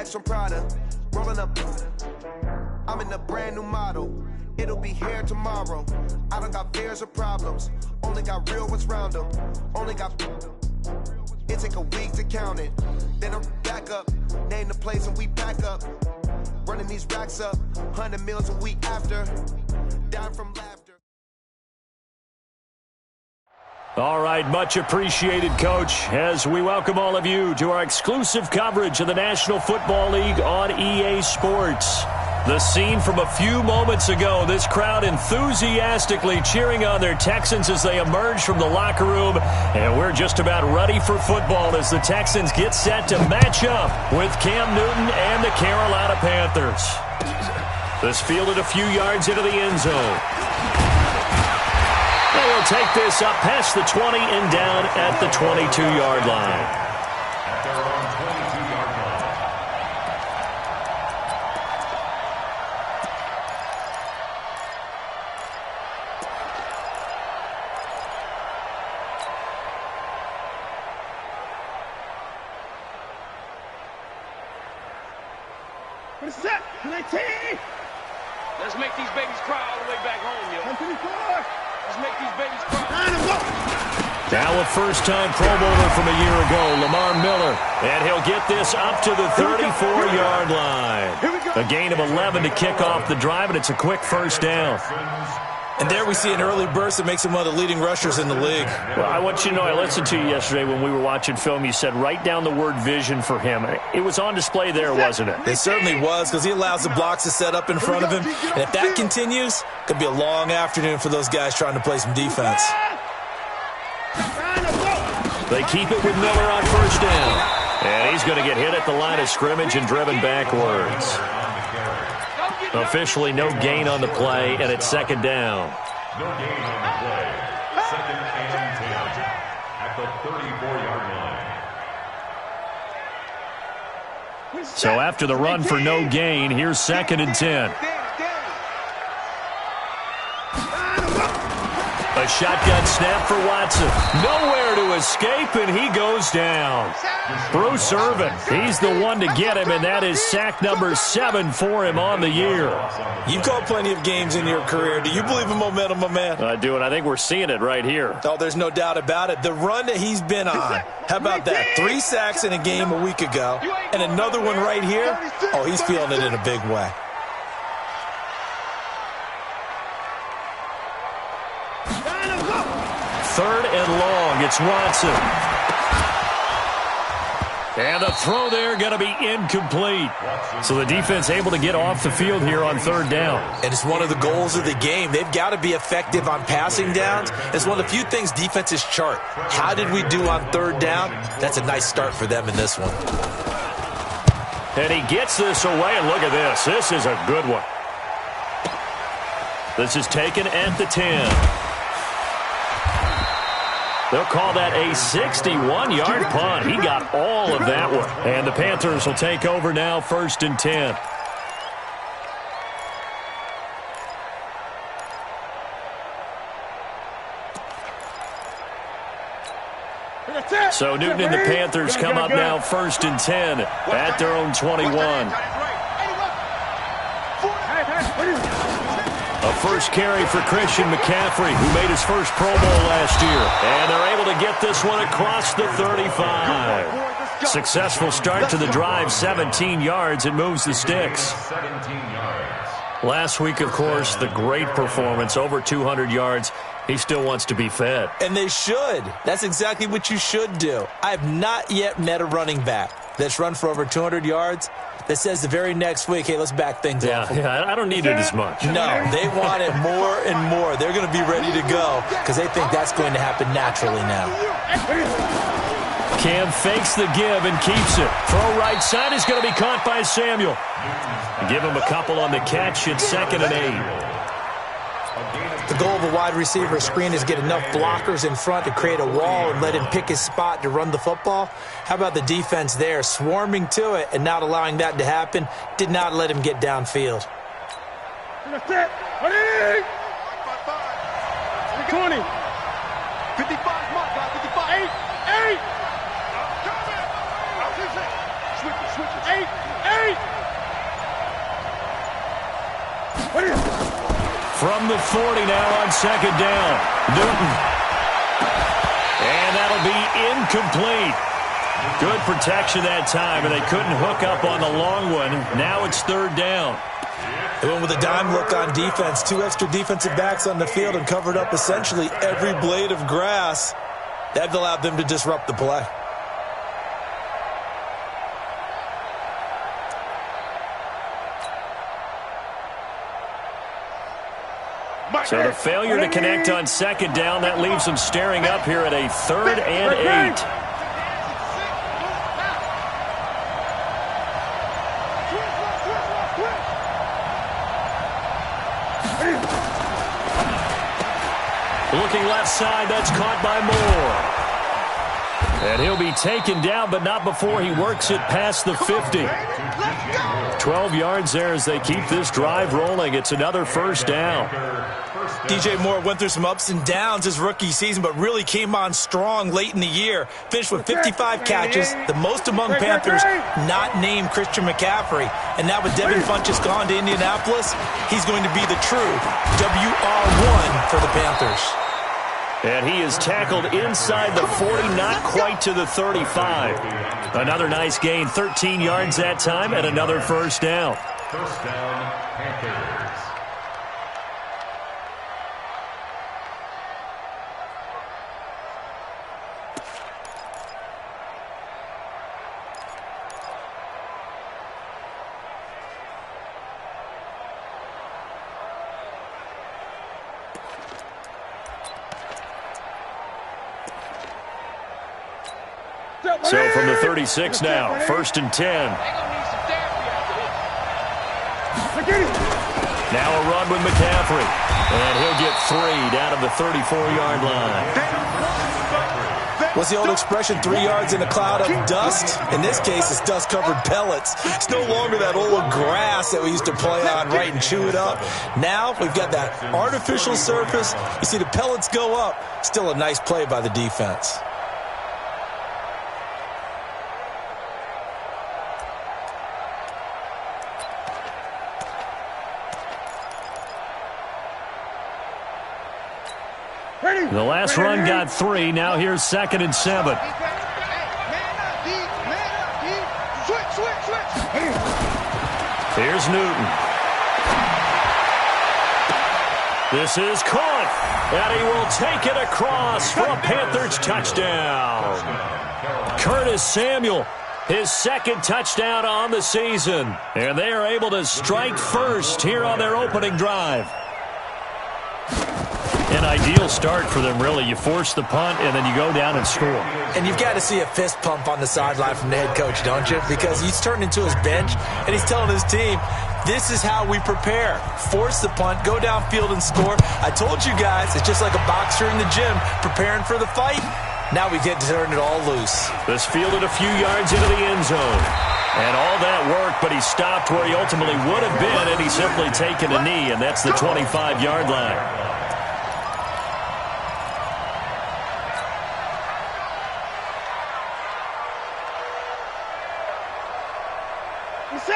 bags from Prada. Rolling up. I'm in a brand new model. It'll be here tomorrow. I don't got fears or problems. Only got real ones round them. Only got. It take a week to count it. Then I'm back up. Name the place and we pack up. Running these racks up. 100 meals a week after. Down from laughter. All right, much appreciated, Coach, as we welcome all of you to our exclusive coverage of the National Football League on EA Sports. The scene from a few moments ago, this crowd enthusiastically cheering on their Texans as they emerge from the locker room, and we're just about ready for football as the Texans get set to match up with Cam Newton and the Carolina Panthers. This fielded a few yards into the end zone. They will take this up past the 20 and down at the 22-yard line. What is that? 19! Let's make these babies cry all the way back home, yo. 24! Let's make these babies cry. Now a first-time Pro Bowler from a year ago, Lamar Miller. And he'll get this up to the 34-yard line. A gain of 11 to kick off the drive, and it's a quick first down. And there we see an early burst that makes him one of the leading rushers in the league. Well, I want you to know, I listened to you yesterday when we were watching film. You said write down the word vision for him. It was on display there, wasn't it? It certainly was, because he allows the blocks to set up in front of him. And if that continues, it could be a long afternoon for those guys trying to play some defense. They keep it with Miller on first down. And he's going to get hit at the line of scrimmage and driven backwards. Officially no gain on the play, and it's second down. No gain on the play. Second and 10 at the 34-yard line. So after the run for no gain, here's second and 10. A shotgun snap for Watson. Nowhere to escape, and he goes down. Bruce Irvin, he's the one to get him, and that is sack number 7 for him on the year. You've called plenty of games in your career. Do you believe in momentum, my man? I do, and I think we're seeing it right here. Oh, there's no doubt about it. The run that he's been on, how about that? 3 sacks in a game a week ago, and another one right here. Oh, he's feeling it in a big way. Third and long, it's Watson. And the throw there going to be incomplete. So the defense able to get off the field here on third down. And it's one of the goals of the game. They've got to be effective on passing downs. It's one of the few things defenses chart. How did we do on third down? That's a nice start for them in this one. And he gets this away, and look at this. This is a good one. This is taken at the 10. They'll call that a 61-yard punt. He got all of that one. And the Panthers will take over now, first and 10. So Newton and the Panthers come up now, first and 10 at their own 21. A first carry for Christian McCaffrey, who made his first Pro Bowl last year. And they're able to get this one across the 35. Successful start to the drive, 17 yards, and moves the sticks. Last week, of course, the great performance, over 200 yards. He still wants to be fed. And they should. That's exactly what you should do. I have not yet met a running back that's run for over 200 yards that says the very next week, hey, let's back things off. Yeah, I don't need it as much. No, they want it more and more. They're going to be ready to go because they think that's going to happen naturally now. Cam fakes the give and keeps it. Throw right side is going to be caught by Samuel. Give him a couple on the catch. It's second and 8. The goal of a wide receiver screen is get enough blockers in front to create a wall and let him pick his spot to run the football. How about the defense there, swarming to it and not allowing that to happen? Did not let him get downfield. 20. 55, mark, 55, 8. From the 40 now on second down. Newton. And that'll be incomplete. Good protection that time, and they couldn't hook up on the long one. Now it's third down. They went with a dime look on defense. 2 extra defensive backs on the field and covered up essentially every blade of grass. That allowed them to disrupt the play. So the failure to connect on second down, that leaves them staring up here at a 3rd and 8. Looking left side, that's caught by Moore. And he'll be taken down, but not before he works it past the 50. 12 yards there as they keep this drive rolling. It's another first down. DJ Moore went through some ups and downs his rookie season, but really came on strong late in the year. Finished with 55 catches, the most among Panthers not named Christian McCaffrey. And now with Devin Funchess gone to Indianapolis, he's going to be the true WR1 for the Panthers. And he is tackled inside the 40, not quite to the 35. Another nice gain, 13 yards that time, and another first down. First down, Panthers. So from the 36 now, 1st and 10. Now a run with McCaffrey. And he'll get 3 down to the 34-yard line. What's the old expression, 3 yards in a cloud of dust? In this case, it's dust-covered pellets. It's no longer that old grass that we used to play on, right, and chew it up. Now we've got that artificial surface. You see the pellets go up. Still a nice play by the defense. The last run got 3. Now here's 2nd and 7. Here's Newton. This is caught. And he will take it across for a Panthers touchdown. Curtis Samuel, his 2nd touchdown on the season. And they are able to strike first here on their opening drive. An ideal start for them, really. You force the punt, and then you go down and score. And you've got to see a fist pump on the sideline from the head coach, don't you? Because he's turned into his bench, and he's telling his team, this is how we prepare. Force the punt, go downfield and score. I told you guys, it's just like a boxer in the gym preparing for the fight. Now we get to turn it all loose. This fielded a few yards into the end zone. And all that work, but he stopped where he ultimately would have been, and he's simply taken a knee, and that's the 25-yard line.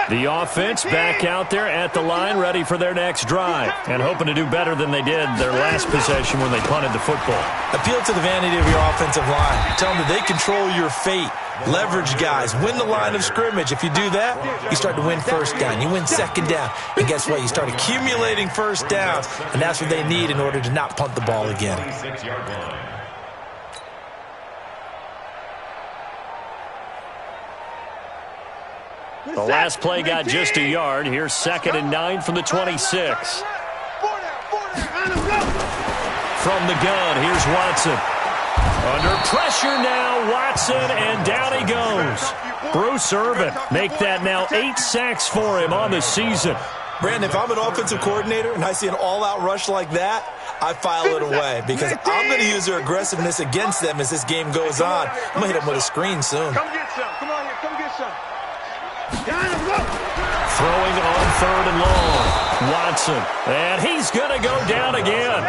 The offense back out there at the line, ready for their next drive, and hoping to do better than they did their last possession when they punted the football. Appeal to the vanity of your offensive line. Tell them that they control your fate. Leverage guys. Win the line of scrimmage. If you do that, you start to win first down. You win second down. And guess what? You start accumulating first downs, and that's what they need in order to not punt the ball again. The last play got just a yard. Here's 2nd and 9 from the 26. From the gun, here's Watson. Under pressure now, Watson, and down he goes. Bruce Irvin, make that now 8 sacks for him on the season. Brandon, if I'm an offensive coordinator and I see an all-out rush like that, I file it away because I'm going to use their aggressiveness against them as this game goes on. I'm going to hit them with a screen soon. Come get some. Come on here. Come get some. Throwing on 3rd and long. Watson. And he's going to go down again.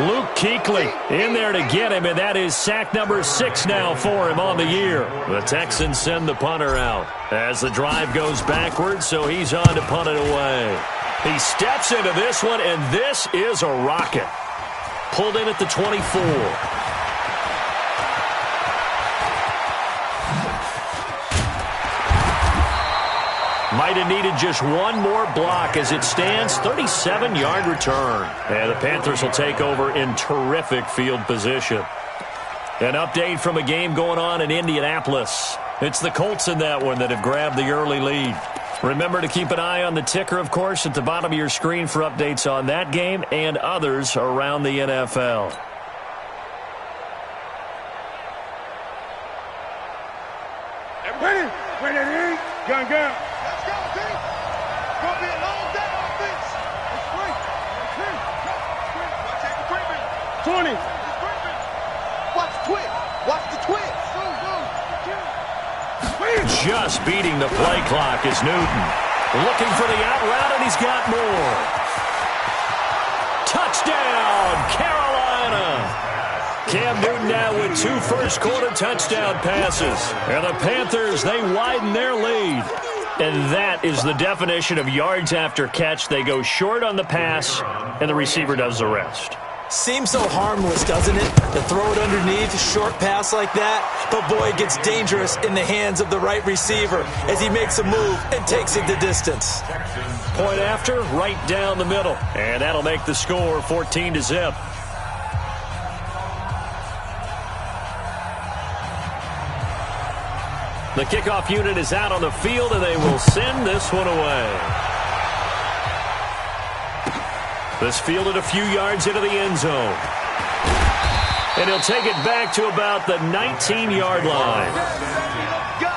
Luke Kuechly in there to get him, and that is sack number 6 now for him on the year. The Texans send the punter out as the drive goes backwards, so he's on to punt it away. He steps into this one, and this is a rocket. Pulled in at the 24. Might have needed just one more block as it stands. 37-yard return. And the Panthers will take over in terrific field position. An update from a game going on in Indianapolis. It's the Colts in that one that have grabbed the early lead. Remember to keep an eye on the ticker, of course, at the bottom of your screen for updates on that game and others around the NFL. Ready, gun. Let's go, team. It's going to be a long day on offense. It's free. Watch the creeping. 20. Watch the twist. Just beating the play clock is Newton. Looking for the out route, and he's got more. Touchdown, Carolina. Cam Newton now with 2 first-quarter touchdown passes. And the Panthers, they widen their lead. And that is the definition of yards after catch. They go short on the pass, and the receiver does the rest. Seems so harmless, doesn't it? To throw it underneath, short pass like that. But, boy, it gets dangerous in the hands of the right receiver as he makes a move and takes it the distance. Point after, right down the middle. And that'll make the score 14-0. The kickoff unit is out on the field, and they will send this one away. This fielded a few yards into the end zone. And he'll take it back to about the 19-yard line. Let's go.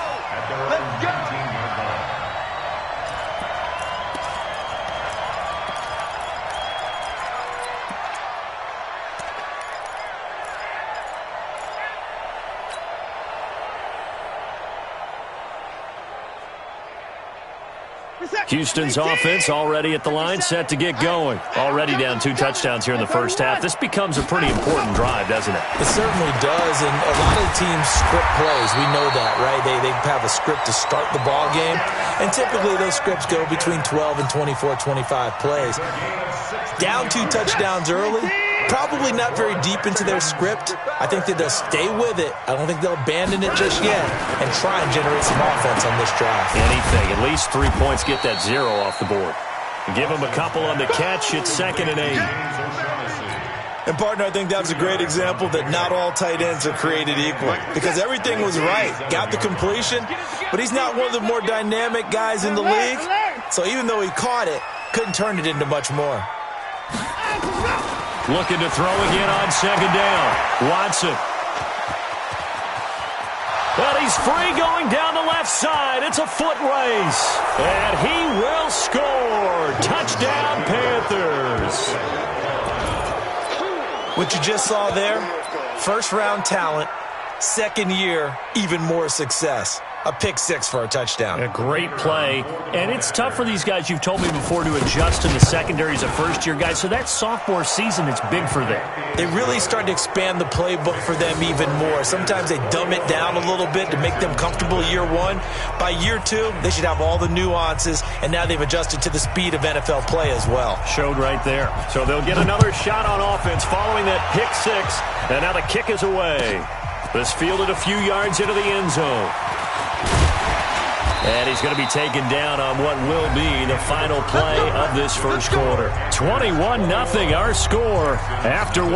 Houston's offense already at the line, set to get going. Already down 2 touchdowns here in the first half. This becomes a pretty important drive, doesn't it? It certainly does, and a lot of teams script plays. We know that, right? They have a script to start the ball game, and typically those scripts go between 12 and 24, 25 plays. Down 2 touchdowns early, probably not very deep into their script. I think that they'll stay with it. I don't think they'll abandon it just yet and try and generate some offense on this drive. Anything. At least 3 points, get that 0 off the board. Give them a couple on the catch. It's 2nd and 8. And, partner, I think that was a great example that not all tight ends are created equal because everything was right. Got the completion, but he's not one of the more dynamic guys in the league. So even though he caught it, couldn't turn it into much more. Looking to throw again on 2nd down. Watson. Well, he's free going down the left side. It's a foot race. And he will score. Touchdown, Panthers. What you just saw there, first-round talent, 2nd year, even more success. A pick 6 for a touchdown. A great play. And it's tough for these guys, you've told me before, to adjust to the secondary as a first-year guy. So that sophomore season is big for them. They really start to expand the playbook for them even more. Sometimes they dumb it down a little bit to make them comfortable year 1. By year 2, they should have all the nuances, and now they've adjusted to the speed of NFL play as well. Showed right there. So they'll get another shot on offense following that pick 6. And now the kick is away. This fielded a few yards into the end zone. And he's going to be taken down on what will be the final play of this first quarter. 21-0 our score after 1.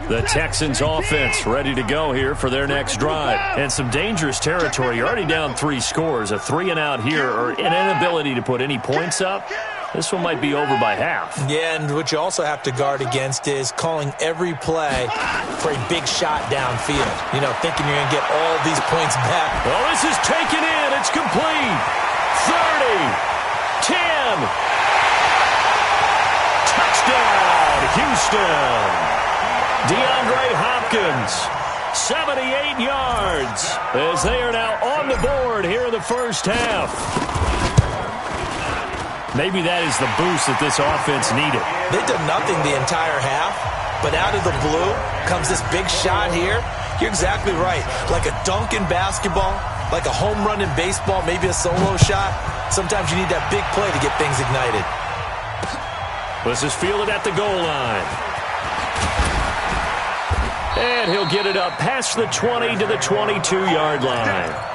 The Texans offense ready to go here for their next drive. And some dangerous territory. You're already down 3 scores. A 3-and-out here or an inability to put any points up. This one might be over by half. Yeah, and what you also have to guard against is calling every play for a big shot downfield. You know, thinking you're going to get all these points back. Well, this is taken in. It's complete. 30. 10. Touchdown, Houston. DeAndre Hopkins, 78 yards, as they are now on the board here in the first half. Maybe that is the boost that this offense needed. They did nothing the entire half, but out of the blue comes this big shot here. You're exactly right. Like a dunk in basketball, like a home run in baseball, maybe a solo shot. Sometimes you need that big play to get things ignited. This is fielded at the goal line. And he'll get it up past the 20 to the 22-yard line.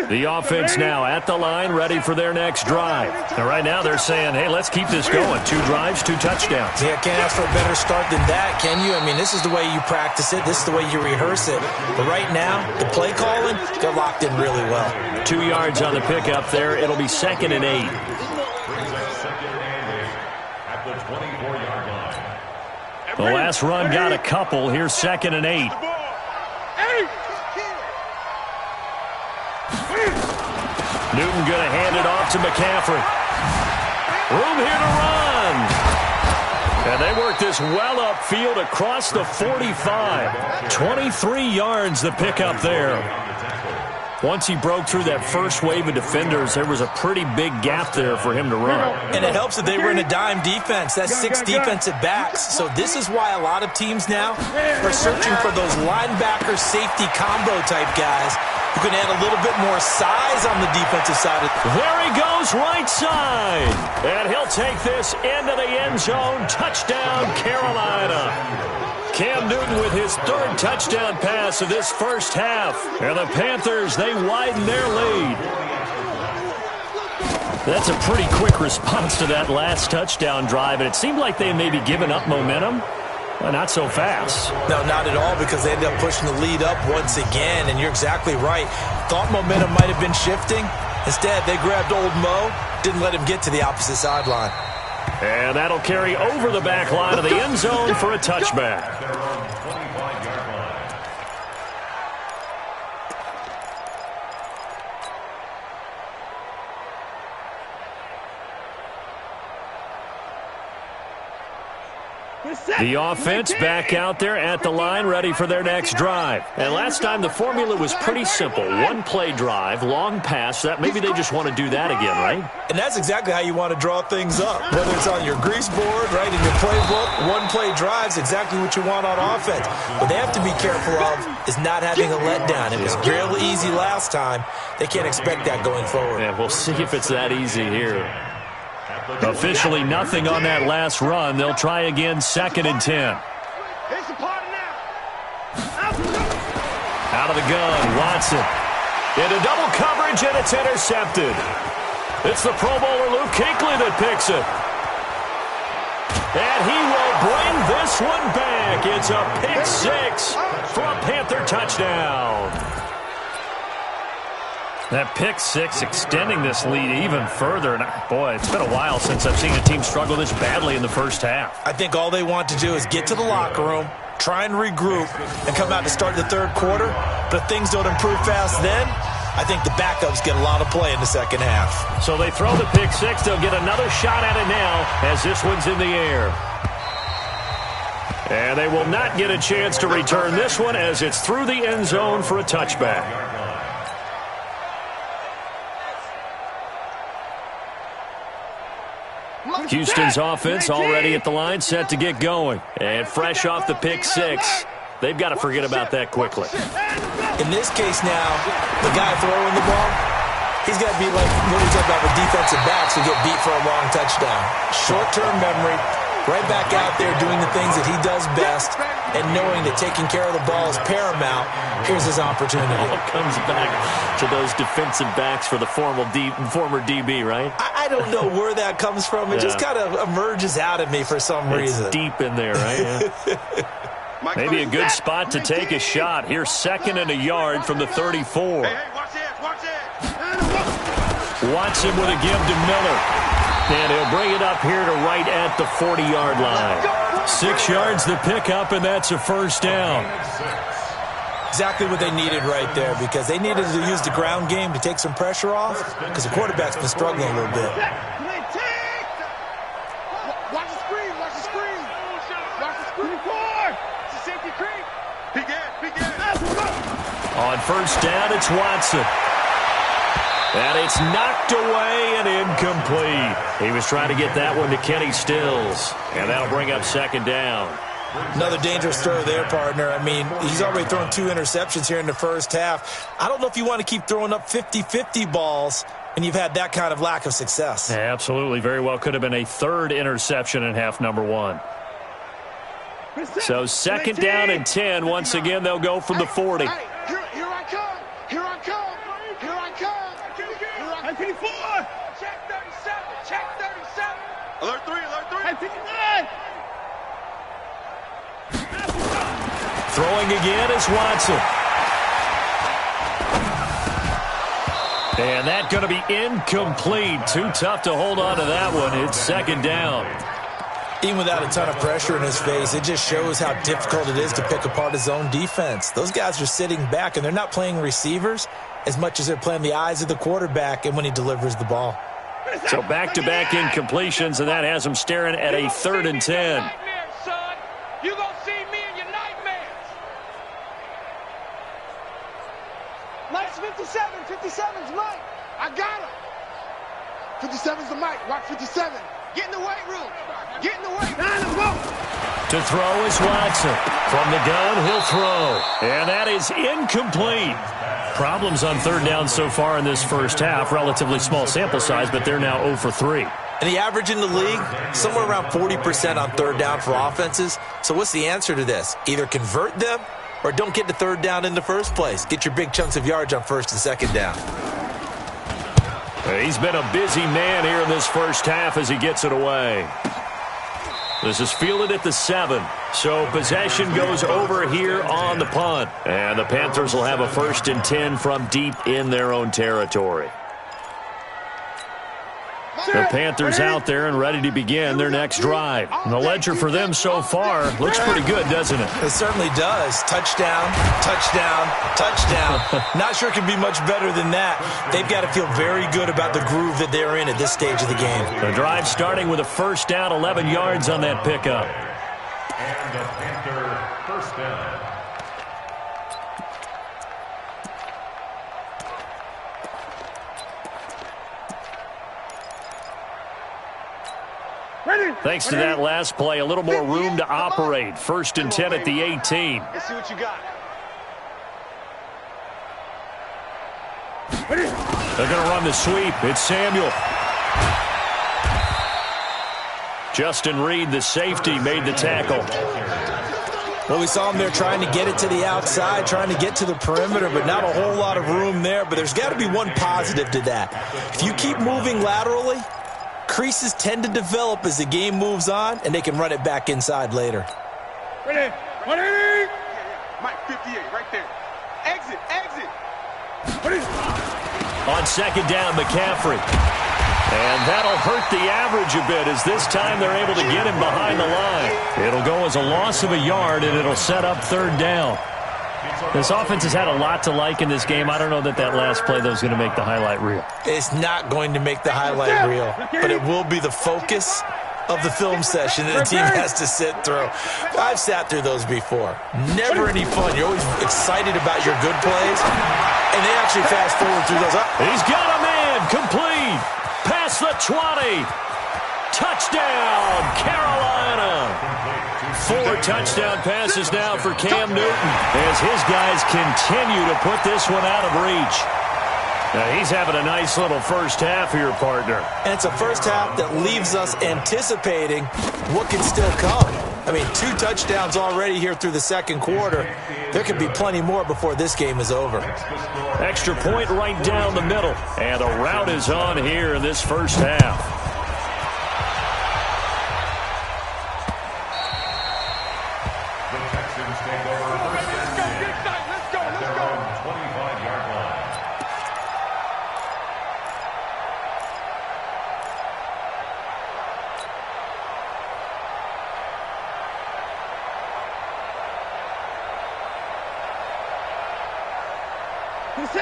The offense now at the line, ready for their next drive. And right now they're saying, hey, let's keep this going. 2 drives, 2 touchdowns. Yeah, can't ask for a better start than that, can you? I mean, this is the way you practice it. This is the way you rehearse it. But right now, the play calling, they're locked in really well. 2 yards on the pickup there. It'll be 2nd and 8. At the 24-yard line. The last run got a couple. Here's 2nd and 8. Newton going to hand it off to McCaffrey. Room here to run. And they work this well upfield across the 45. 23 yards the pickup there. Once he broke through that first wave of defenders, there was a pretty big gap there for him to run. And it helps that they were in a dime defense. That's 6 defensive backs. So this is why a lot of teams now are searching for those linebacker safety combo type guys who can add a little bit more size on the defensive side. There he goes, right side. And he'll take this into the end zone. Touchdown, Carolina. Cam Newton with his 3rd touchdown pass of this first half. And the Panthers, they widen their lead. That's a pretty quick response to that last touchdown drive. And it seemed like they may be giving up momentum. Well, not so fast. No, not at all, because they ended up pushing the lead up once again. And you're exactly right. Thought momentum might have been shifting. Instead, they grabbed old Mo, didn't let him get to the opposite sideline. And that'll carry over the back line of the end zone for a touchback. The offense back out there at the line, ready for their next drive. And last time the formula was pretty simple. 1-play drive, long pass. That maybe they just want to do that again, right? And that's exactly how you want to draw things up. Whether it's on your grease board, right, in your playbook, 1-play drive's exactly what you want on offense. What they have to be careful of is not having a letdown. It was real easy last time. They can't expect that going forward. Yeah, we'll see if it's that easy here. Officially nothing on that last run. They'll try again, 2nd and 10. Out of the gun, Watson. Into double coverage, and it's intercepted. It's the Pro Bowler Luke Kuechly that picks it. And he will bring this one back. It's a pick 6 for a Panther touchdown. That pick 6 extending this lead even further. And boy, it's been a while since I've seen a team struggle this badly in the first half. I think all they want to do is get to the locker room, try and regroup, and come out to start the 3rd quarter. But if things don't improve fast then, I think the backups get a lot of play in the second half. So they throw the pick 6. They'll get another shot at it now as this one's in the air. And they will not get a chance to return this one as it's through the end zone for a touchback. Houston's offense already at the line, set to get going. And fresh off the pick 6, they've got to forget about that quickly. In this case now, the guy throwing the ball, he's got to be like what we talk about with defensive backs who get beat for a long touchdown. Short-term memory, right back out there doing the things that he does best, and knowing that taking care of the ball is paramount. Here's his opportunity. It all comes back to those defensive backs for the former DB, right? I don't know where that comes from. It just kind of emerges out of me for some reason. It's deep in there, right? Yeah. Maybe a good spot to take a shot. Here's 2nd and a yard from the 34. Hey, watch this, watch this. Watson with a give to Miller. And he'll bring it up here to right at the 40-yard line. 6 yards the pickup, and that's a first down. Exactly what they needed right there, because they needed to use the ground game to take some pressure off, because the quarterback's been struggling a little bit. Watch the screen, watch the screen. Watch the screen. It's a safety creep. Peek it. On first down, it's Watson. And it's knocked away and incomplete. He was trying to get that one to Kenny Stills. And that'll bring up second down. Another dangerous throw there, partner. I mean, he's already thrown 2 interceptions here in the first half. I don't know if you want to keep throwing up 50-50 balls when you've had that kind of lack of success. Yeah, absolutely. Very well could have been a 3rd interception in half number 1. So second down and 10. Once again, they'll go from the 40. Here I come. Here I come. Here I come. 54. Check 37. Check 37. Alert 3. Alert 3. 59. Throwing again is Watson. And that's going to be incomplete. Too tough to hold on to that one. It's second down. Even without a ton of pressure in his face, it just shows how difficult it is to pick apart his own defense. Those guys are sitting back, and they're not playing receivers as much as they're playing the eyes of the quarterback and when he delivers the ball. So back-to-back incompletions, and that has him staring at a 3rd and 10. You're going to see me in your nightmares. Mike's 57. 57's Mike. I got him. 57's the Mike. Watch 57. Get in the weight room. Get in the weight room. Let's go. To throw is Watson. From the gun, he'll throw. And that is incomplete. Problems on 3rd down so far in this first half. Relatively small sample size, but they're now 0 for 3. And the average in the league, somewhere around 40% on 3rd down for offenses. So what's the answer to this? Either convert them or don't get to 3rd down in the first place. Get your big chunks of yards on 1st and 2nd down. He's been a busy man here in this first half as he gets it away. This is fielded at the 7. So possession goes over here on the punt. And the Panthers will have a 1st and 10 from deep in their own territory. The Panthers out there and ready to begin their next drive. And the ledger for them so far looks pretty good, doesn't it? It certainly does. Touchdown, touchdown, touchdown. Not sure it can be much better than that. They've got to feel very good about the groove that they're in at this stage of the game. The drive starting with a first down, 11 yards on that pickup. And the Panther first down. Thanks to that last play, a little more room to operate. 1st and 10 at the 18. Let's see what you got. They're going to run the sweep. It's Samuel. Justin Reed, the safety, made the tackle. Well, we saw him there trying to get it to the outside, trying to get to the perimeter, but not a whole lot of room there. But there's got to be one positive to that. If you keep moving laterally, creases tend to develop as the game moves on, and they can run it back inside later. Ready? 180. Mike, 58, right there. Exit, exit. Ready? On second down, McCaffrey. And that'll hurt the average a bit as this time they're able to get him behind the line. It'll go as a loss of a yard, and it'll set up 3rd down. This offense has had a lot to like in this game. I don't know that last play, though, is going to make the highlight reel. It's not going to make the highlight reel, but it will be the focus of the film session that the team has to sit through. I've sat through those before. Never any fun. You're always excited about your good plays, and they actually fast forward through those. He's got a man. Complete. Past the 20. Touchdown, Carolina. 4 touchdown passes now for Cam Newton as his guys continue to put this one out of reach. Now, he's having a nice little first half here, partner. And it's a first half that leaves us anticipating what can still come. I mean, 2 touchdowns already here through the second quarter. There could be plenty more before this game is over. Extra point right down the middle. And a rout is on here in this first half.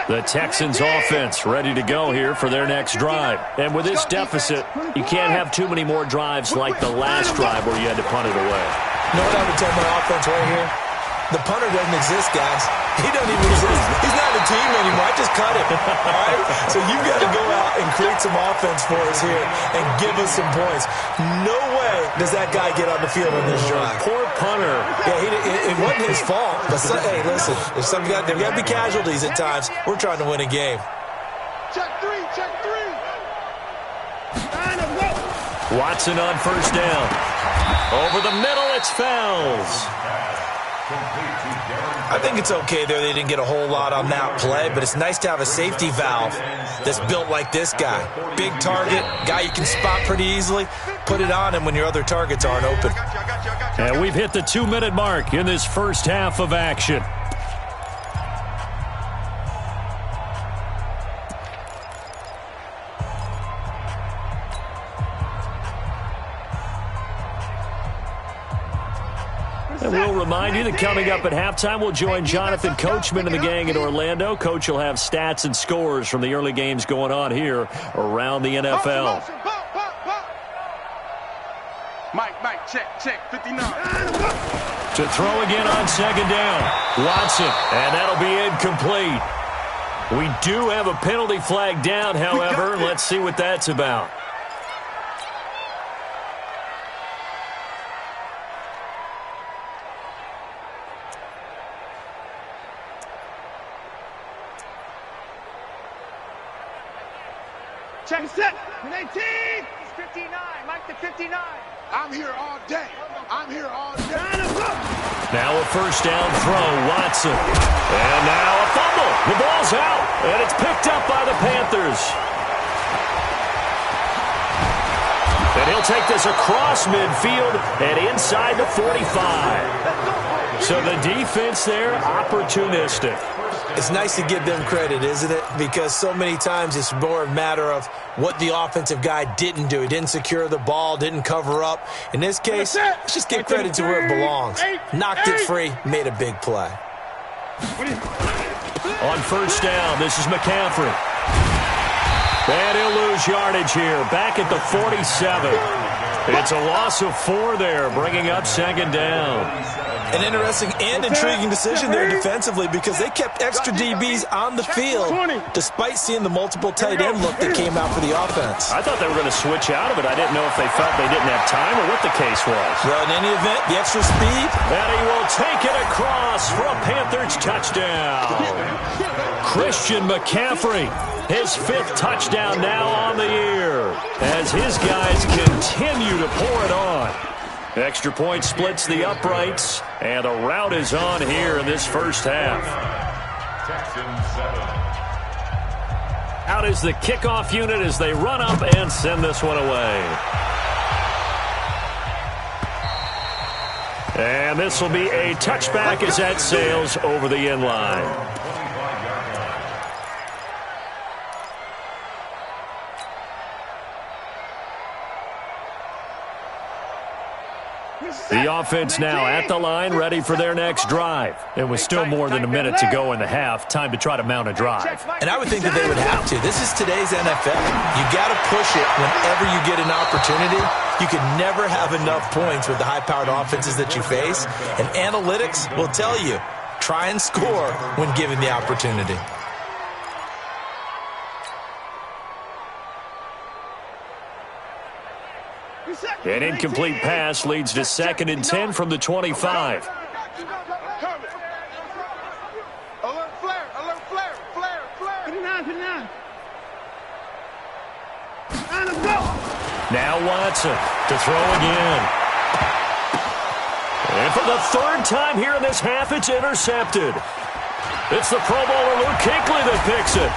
The Texans offense ready to go here for their next drive. And with this deficit, you can't have too many more drives like the last drive where you had to punt it away. You know what I would tell my offense right here? The punter doesn't exist, guys. He doesn't even exist. He's not a team anymore. I just cut him. All right? So you've got to go out and create some offense for us here and give us some points. No way does that guy get on the field on this drive. Poor punter. Yeah, it wasn't his fault. But hey, listen, there's there got to be casualties at times. We're trying to win a game. Check three. Watson on first down. Over the middle, it's Fells. I think it's okay there. They didn't get a whole lot on that play, but it's nice to have a safety valve that's built like this guy. Big target, guy you can spot pretty easily. Put it on him when your other targets aren't open. And we've hit the 2-minute mark in this first half of action. And we'll remind you that coming up at halftime, we'll join Jonathan Coachman and the gang in Orlando. Coach will have stats and scores from the early games going on here around the NFL. Mike, check, 59. To throw again on second down. Watson, and that'll be incomplete. We do have a penalty flag down, however. Let's see what that's about. Check set. 18. It's 59. Mike to 59. I'm here all day. Now a first down throw, Watson. And now a fumble. The ball's out, and it's picked up by the Panthers. And he'll take this across midfield and inside the 45. So the defense there, opportunistic. It's nice to give them credit, isn't it? Because so many times it's more a matter of what the offensive guy didn't do. He didn't secure the ball, didn't cover up. In this case, let's just give credit to where it belongs. Knocked it free, made a big play. On first down, this is McCaffrey. And he'll lose yardage here, back at the 47. It's a loss of 4 there, bringing up second down. An interesting and intriguing decision there defensively because they kept extra DBs on the field despite seeing the multiple tight end look that came out for the offense. I thought they were going to switch out of it. I didn't know if they felt they didn't have time or what the case was. Well, in any event, the extra speed. And he will take it across for a Panthers touchdown. Christian McCaffrey, his 5th touchdown now on the year as his guys continue to pour it on. Extra point splits the uprights, and a rout is on here in this first half. Out is the kickoff unit as they run up and send this one away. And this will be a touchback as that sails over the end line. The offense now at the line, ready for their next drive. And with still more than a minute to go in the half, time to try to mount a drive. And I would think that they would have to. This is today's NFL. You got to push it whenever you get an opportunity. You can never have enough points with the high-powered offenses that you face. And analytics will tell you, try and score when given the opportunity. An incomplete pass leads to 2nd and 10 from the 25. Alert flare. 59. Now Watson to throw again. And for the 3rd time here in this half, it's intercepted. It's the Pro Bowler Luke Kuechly that picks it.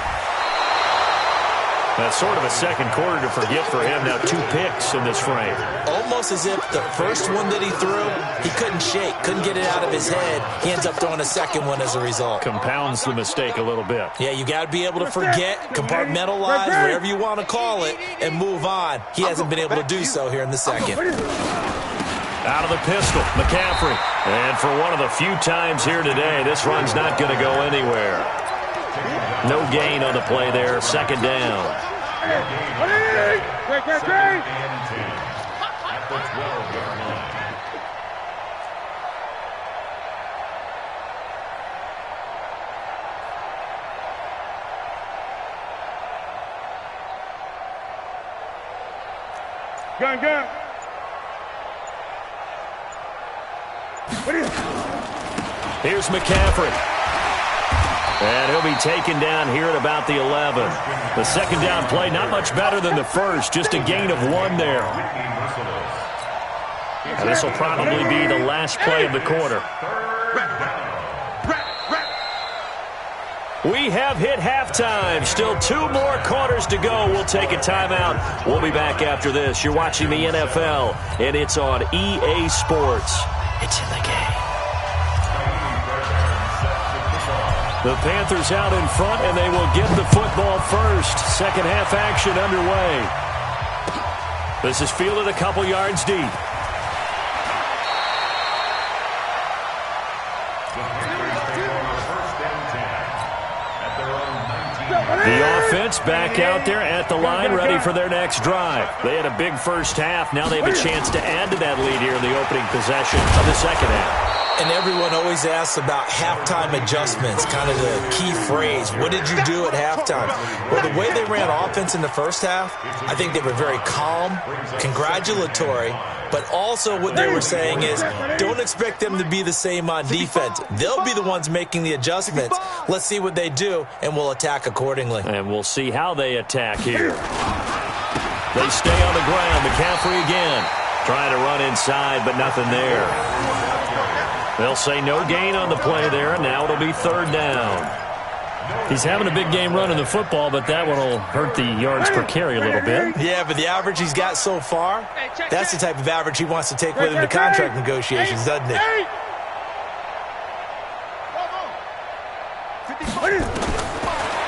That's sort of a second quarter to forget for him. Now 2 picks in this frame. Almost as if the first one that he threw, he couldn't shake, couldn't get it out of his head. He ends up throwing a second one as a result. Compounds the mistake a little bit. Yeah, you got to be able to forget, compartmentalize, whatever you want to call it, and move on. He hasn't been able to do so here in the second. Out of the pistol, McCaffrey. And for one of the few times here today, this run's not going to go anywhere. No gain on the play there. Second down. At the 12-yard line. Gun. Here's McCaffrey. And he'll be taken down here at about the 11. The second down play, not much better than the first. Just a gain of 1 there. And this will probably be the last play of the quarter. We have hit halftime. Still 2 more quarters to go. We'll take a timeout. We'll be back after this. You're watching the NFL, and it's on EA Sports. It's in the game. The Panthers out in front, and they will get the football first. Second half action underway. This is fielded a couple yards deep. The offense back out there at the line, ready for their next drive. They had a big first half. Now they have a chance to add to that lead here in the opening possession of the second half. And everyone always asks about halftime adjustments, kind of the key phrase. What did you do at halftime? Well, the way they ran offense in the first half, I think they were very calm, congratulatory, but also what they were saying is don't expect them to be the same on defense. They'll be the ones making the adjustments. Let's see what they do, and we'll attack accordingly. And we'll see how they attack here. They stay on the ground. McCaffrey again. Trying to run inside, but nothing there. They'll say no gain on the play there. Now it'll be third down. He's having a big game running the football, but that one will hurt the yards per carry a little bit. Yeah, but the average he's got so far, that's the type of average he wants to take with him to contract negotiations, doesn't it?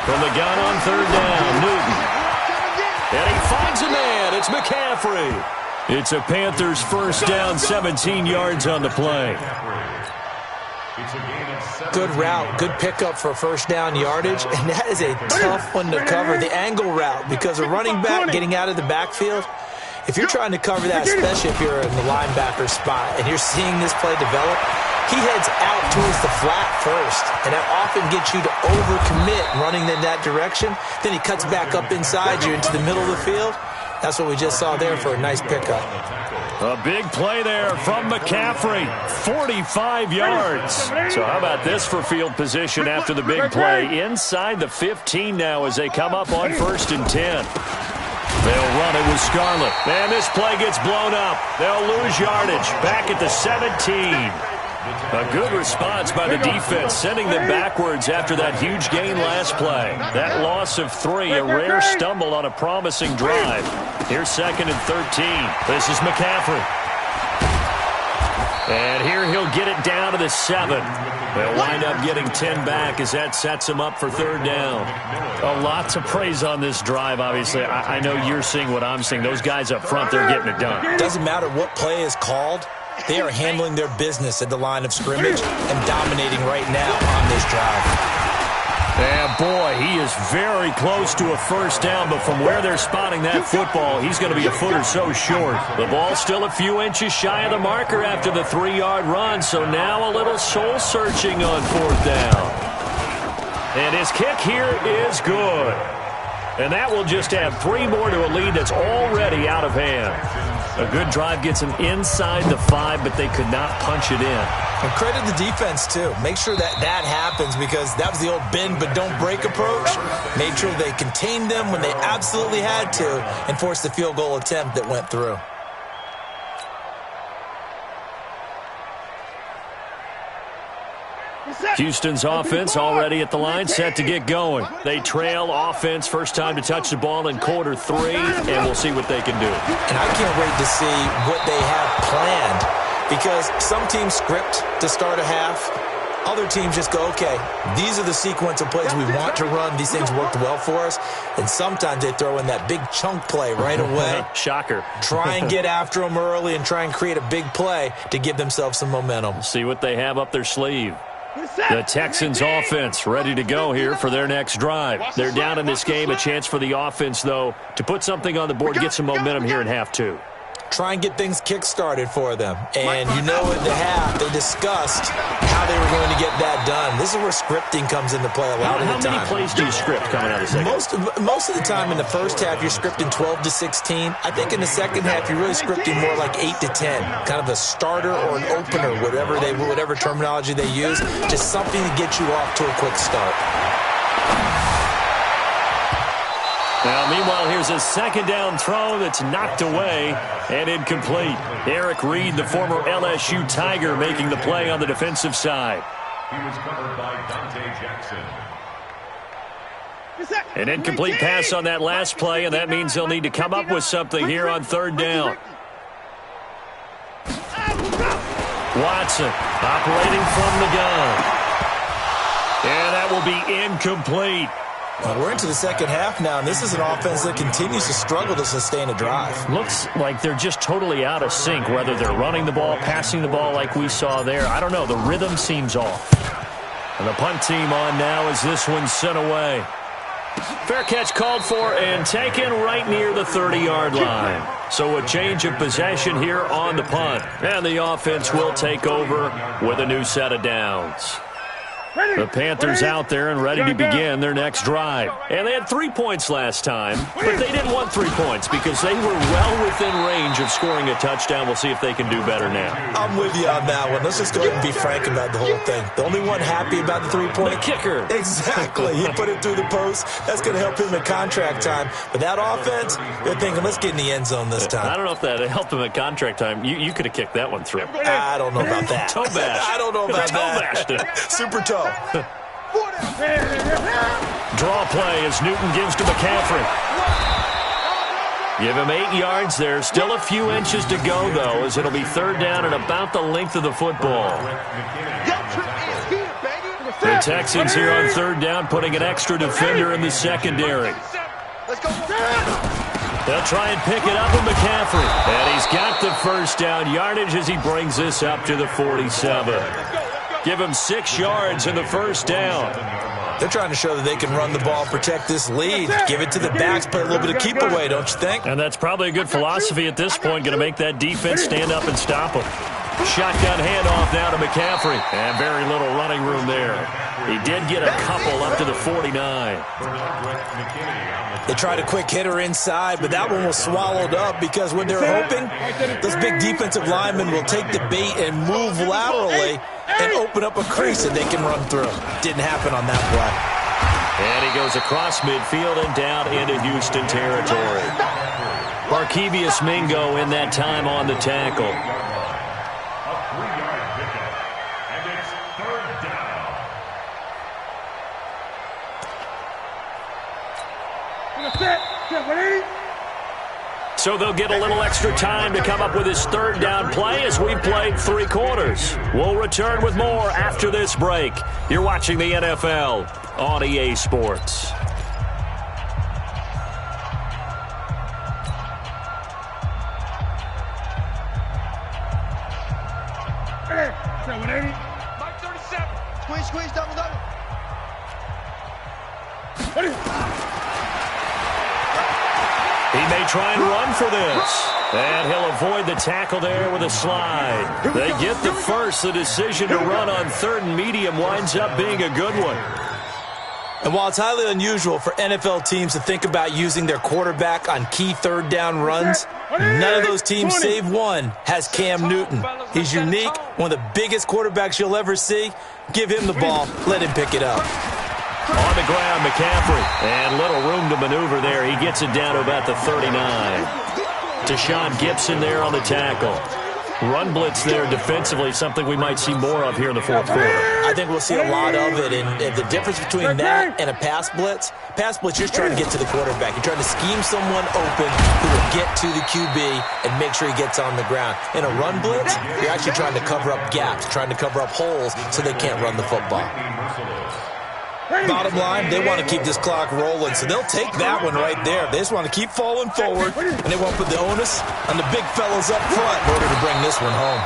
From the gun on third down, Newton. And he finds a man. It's McCaffrey. It's a Panthers first down, 17 yards on the play. Good route, good pickup for first down yardage, and that is a tough one to cover, the angle route, because a running back getting out of the backfield, if you're trying to cover that, especially if you're in the linebacker spot and you're seeing this play develop, he heads out towards the flat first, and that often gets you to overcommit running in that direction. Then he cuts back up inside you into the middle of the field. That's what we just saw there for a nice pickup. A big play there from McCaffrey, 45 yards. So how about this for field position after the big play? Inside the 15 now as they come up on 1st and 10. They'll run it with Scarlett. And this play gets blown up. They'll lose yardage back at the 17. A good response by the defense, sending them backwards after that huge gain last play. That loss of 3, a rare stumble on a promising drive. Here's 2nd and 13. This is McCaffrey. And here he'll get it down to the 7. They'll wind up getting 10 back as that sets him up for third down. A lot to praise on this drive, obviously. I know you're seeing what I'm seeing. Those guys up front, they're getting it done. Doesn't matter what play is called. They are handling their business at the line of scrimmage and dominating right now on this drive. And boy, he is very close to a first down, but from where they're spotting that football, he's going to be a foot or so short. The ball's still a few inches shy of the marker after the 3-yard run, so now a little soul-searching on 4th down. And his kick here is good. And that will just add 3 more to a lead that's already out of hand. A good drive gets them inside the 5, but they could not punch it in. And credit the defense, too. Make sure that happens because that was the old bend but don't break approach. Made sure they contained them when they absolutely had to and forced the field goal attempt that went through. Houston's offense already at the line, set to get going. They trail offense, first time to touch the ball in quarter 3, and we'll see what they can do. And I can't wait to see what they have planned because some teams script to start a half. Other teams just go, okay, these are the sequence of plays we want to run. These things worked well for us. And sometimes they throw in that big chunk play right away. Shocker. Try and get after them early and try and create a big play to give themselves some momentum. See what they have up their sleeve. The Texans offense ready to go here for their next drive. They're down in this game. A chance for the offense, though, to put something on the board, get some momentum here in half two. Try and get things kick-started for them. And you know at the half, they discussed how they were going to get that done. This is where scripting comes into play a lot of the time. How many plays do you script coming out of the second? Most of the time in the first half, you're scripting 12 to 16. I think in the second half, you're really scripting more like 8 to 10. Kind of a starter or an opener, whatever terminology they use. Just something to get you off to a quick start. Now, meanwhile, here's a second down throw that's knocked away and incomplete. Eric Reed, the former LSU Tiger, making the play on the defensive side. He was covered by Dante Jackson. An incomplete pass on that last play, and that means they'll need to come up with something here on third down. Watson operating from the gun. And that will be incomplete. Well, we're into the second half now, and this is an offense that continues to struggle to sustain a drive. Looks like they're just totally out of sync, whether they're running the ball, passing the ball like we saw there. I don't know. The rhythm seems off. And the punt team on now as this one's sent away. Fair catch called for and taken right near the 30-yard line. So a change of possession here on the punt. And the offense will take over with a new set of downs. The Panthers out there and ready to begin their next drive. And they had 3 points last time, but they didn't want 3 points because they were well within range of scoring a touchdown. We'll see if they can do better now. I'm with you on that one. Let's just go ahead and be frank about the whole thing. The only one happy about the 3-point. The kicker. Exactly. He put it through the post. That's going to help him at contract time. But that offense, they're thinking, let's get in the end zone this time. I don't know if that helped him at contract time. You could have kicked that one through. I don't know about that. Toe bash. I don't know about that. Toe bashed. Super toe. Draw play as Newton gives to McCaffrey. Give him 8 yards there. Still a few inches to go, though, as it'll be third down and about the length of the football. The Texans here on third down, putting an extra defender in the secondary. They'll try and pick it up with McCaffrey. And he's got the first down yardage as he brings this up to the 47. Give him 6 yards in the first down. They're trying to show that they can run the ball, protect this lead. Give it to the backs, play a little bit of keep away, don't you think? And that's probably a good philosophy at this point, going to make that defense stand up and stop them. Shotgun handoff now to McCaffrey. And very little running room there. He did get a couple up to the 49. They tried a quick hitter inside, but that one was swallowed up because what they're hoping, those big defensive linemen will take the bait and move laterally and open up a crease that they can run through. Didn't happen on that play. And he goes across midfield and down into Houston territory. Barkevius Mingo in that time on the tackle. A 3-yard pickup, and it's third down. So they'll get a little extra time to come up with his third down play as we've played 3 quarters. We'll return with more after this break. You're watching the NFL on EA Sports. Mike 37. Squeeze, double. He may try and run for this. And he'll avoid the tackle there with a slide. They get the first. The decision to run on third and medium winds up being a good one. And while it's highly unusual for NFL teams to think about using their quarterback on key third down runs, none of those teams save one has Cam Newton. He's unique, one of the biggest quarterbacks you'll ever see. Give him the ball. Let him pick it up. On the ground, McCaffrey. And little room to maneuver there. He gets it down to about the 39. Deshaun Gibson there on the tackle. Run blitz there defensively, something we might see more of here in the fourth quarter. I think we'll see a lot of it, and the difference between that and a pass blitz, you're just trying to get to the quarterback. You're trying to scheme someone open who will get to the QB and make sure he gets on the ground. In a run blitz, you're actually trying to cover up gaps, trying to cover up holes so they can't run the football. Bottom line, they want to keep this clock rolling, so they'll take that one right there. They just want to keep falling forward, and they won't put the onus on the big fellas up front in order to bring this one home.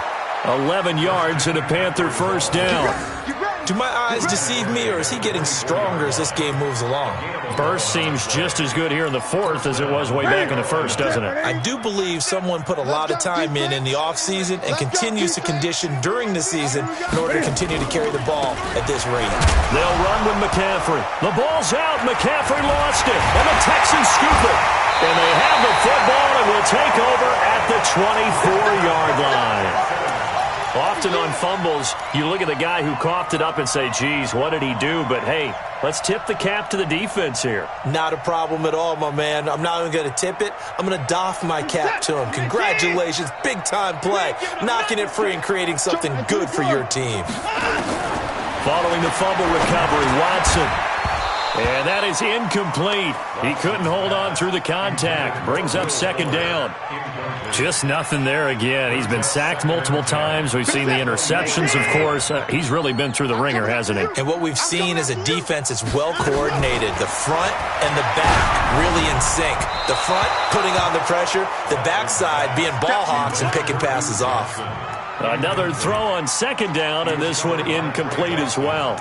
11 yards and a Panther first down. Do my eyes deceive me, or is he getting stronger as this game moves along? Burst seems just as good here in the fourth as it was way back in the first, doesn't it? I do believe someone put a lot of time in the offseason and continues to condition during the season in order to continue to carry the ball at this rate. They'll run with McCaffrey. The ball's out. McCaffrey lost it, and the Texans scoop it. And they have the football and will take over at the 24-yard line. Often on fumbles, you look at the guy who coughed it up and say, geez, what did he do? But, hey, let's tip the cap to the defense here. Not a problem at all, my man. I'm not even going to tip it. I'm going to doff my cap to him. Congratulations. Big-time play. Knocking it free and creating something good for your team. Following the fumble recovery, Watson. And that is incomplete. He couldn't hold on through the contact. Brings up second down. Just nothing there again. He's been sacked multiple times. We've seen the interceptions, of course. He's really been through the ringer, hasn't he? And what we've seen is a defense that's well coordinated. The front and the back really in sync. The front putting on the pressure. The backside being ball hawks and picking passes off. Another throw on second down, and this one incomplete as well.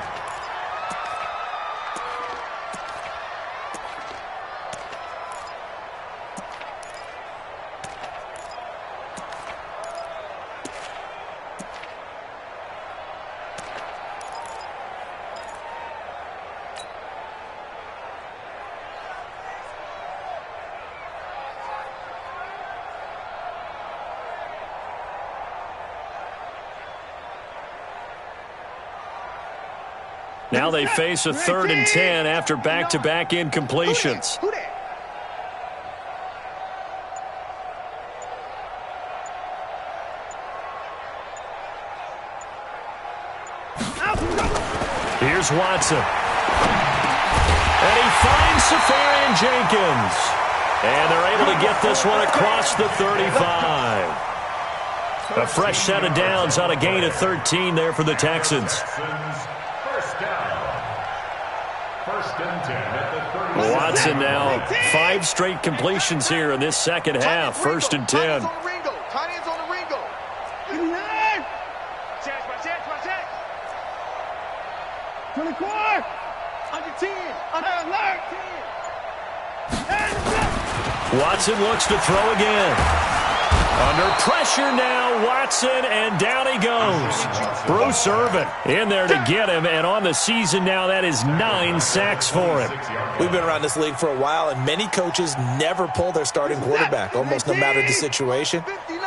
Now they face a 3rd and 10 after back-to-back incompletions. Here's Watson. And he finds Safarian Jenkins. And they're able to get this one across the 35. A fresh set of downs on a gain of 13 there for the Texans. Watson now 5 straight completions here in this second half. 1st and 10. Tight ends on the Ringo. Check. 24. Under 10. Under 10. Watson looks to throw again. Under pressure now, Watson, and down he goes. Bruce Irvin in there to get him, and on the season now, that is 9 sacks for him. We've been around this league for a while, and many coaches never pull their starting quarterback, almost no matter the situation.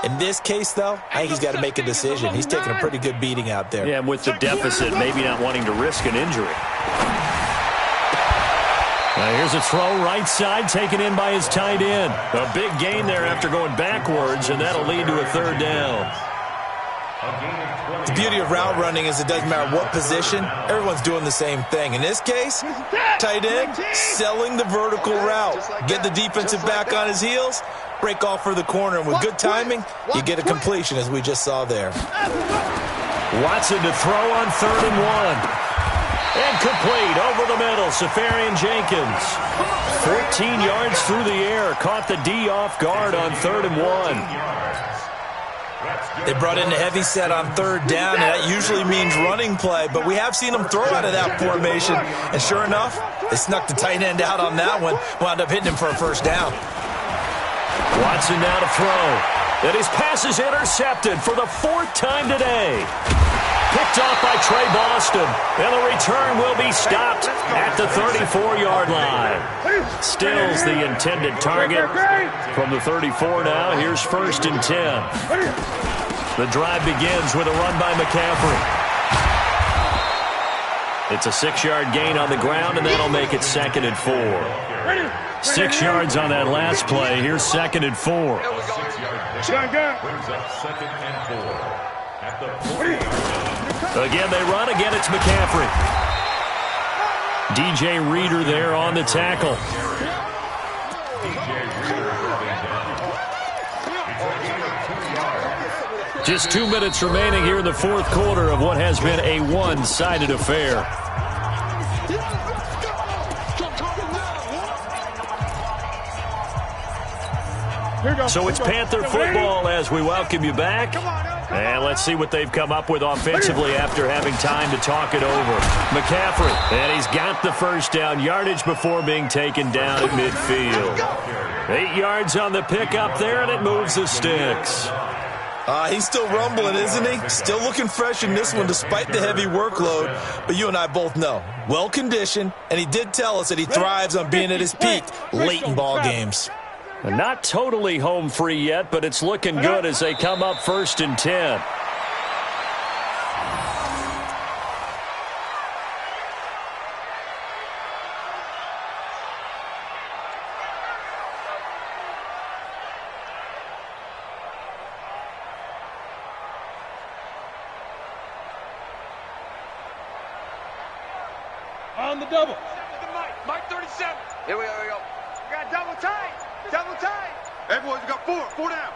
In this case, though, I think he's got to make a decision. He's taking a pretty good beating out there. Yeah, and with the deficit, maybe not wanting to risk an injury. Now here's a throw right side taken in by his tight end. A big gain there after going backwards, and that'll lead to a 3rd down. The beauty of route running is it doesn't matter what position, everyone's doing the same thing. In this case, tight end selling the vertical route. Get the defensive back on his heels, break off for the corner, and with good timing, you get a completion as we just saw there. Watson to throw on 3rd and 1. Incomplete over the middle. Safarian Jenkins. 14 yards through the air. Caught the D off guard on 3rd and 1. They brought in a heavy set on 3rd down, and that usually means running play, but we have seen them throw out of that formation, and sure enough, they snuck the tight end out on that one, wound up hitting him for a 1st down. Watson now to throw. And his pass is intercepted for the 4th time today. Picked off by Trey Boston, and the return will be stopped at the 34-yard line. Stills the intended target from the 34 now. Here's 1st and 10. The drive begins with a run by McCaffrey. It's a 6-yard gain on the ground, and that'll make it 2nd and 4. 6 yards on that last play. Here's 2nd and 4. Brings up 2nd and 4. At the again, they run. Again, it's McCaffrey. DJ Reader there on the tackle. Just 2 minutes remaining here in the 4th quarter of what has been a one-sided affair. So it's Panther football as we welcome you back. And let's see what they've come up with offensively after having time to talk it over. McCaffrey, and he's got the first down, yardage before being taken down at midfield. 8 yards on the pickup there, and it moves the sticks. He's still rumbling, isn't he? Still looking fresh in this one despite the heavy workload. But you and I both know, well-conditioned, and he did tell us that he thrives on being at his peak late in ball games. Not totally home free yet, but it's looking good as they come up 1st and 10. On the double. Mike 37. Here we go. We got double tight. Double tight. Hey, boys, we got 4 down.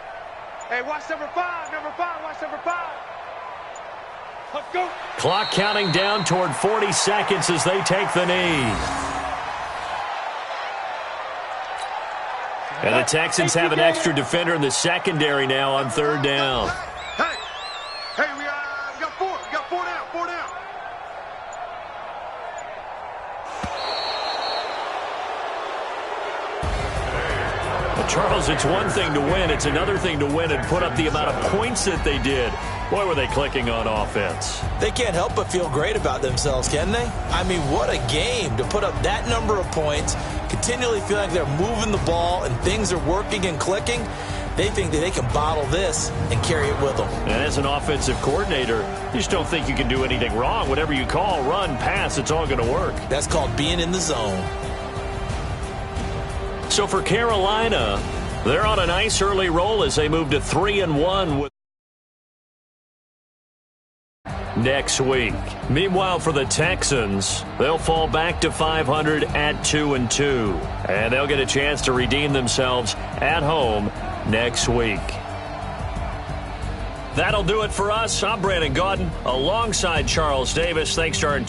Hey, watch number 5. Watch number 5. Let's go. Clock counting down toward 40 seconds as they take the knee. And the Texans have an extra defender in the secondary now on 3rd down. Hey, we got 4. We got 4 down. 4 down. Charles, it's one thing to win. It's another thing to win and put up the amount of points that they did. Boy, were they clicking on offense. They can't help but feel great about themselves, can they? I mean, what a game to put up that number of points, continually feel like they're moving the ball and things are working and clicking. They think that they can bottle this and carry it with them. And as an offensive coordinator, you just don't think you can do anything wrong. Whatever you call, run, pass, it's all going to work. That's called being in the zone. So for Carolina, they're on a nice early roll as they move to 3-1 next week. Meanwhile, for the Texans, they'll fall back to 500 at 2-2. And they'll get a chance to redeem themselves at home next week. That'll do it for us. I'm Brandon Gaudin alongside Charles Davis. Thanks to our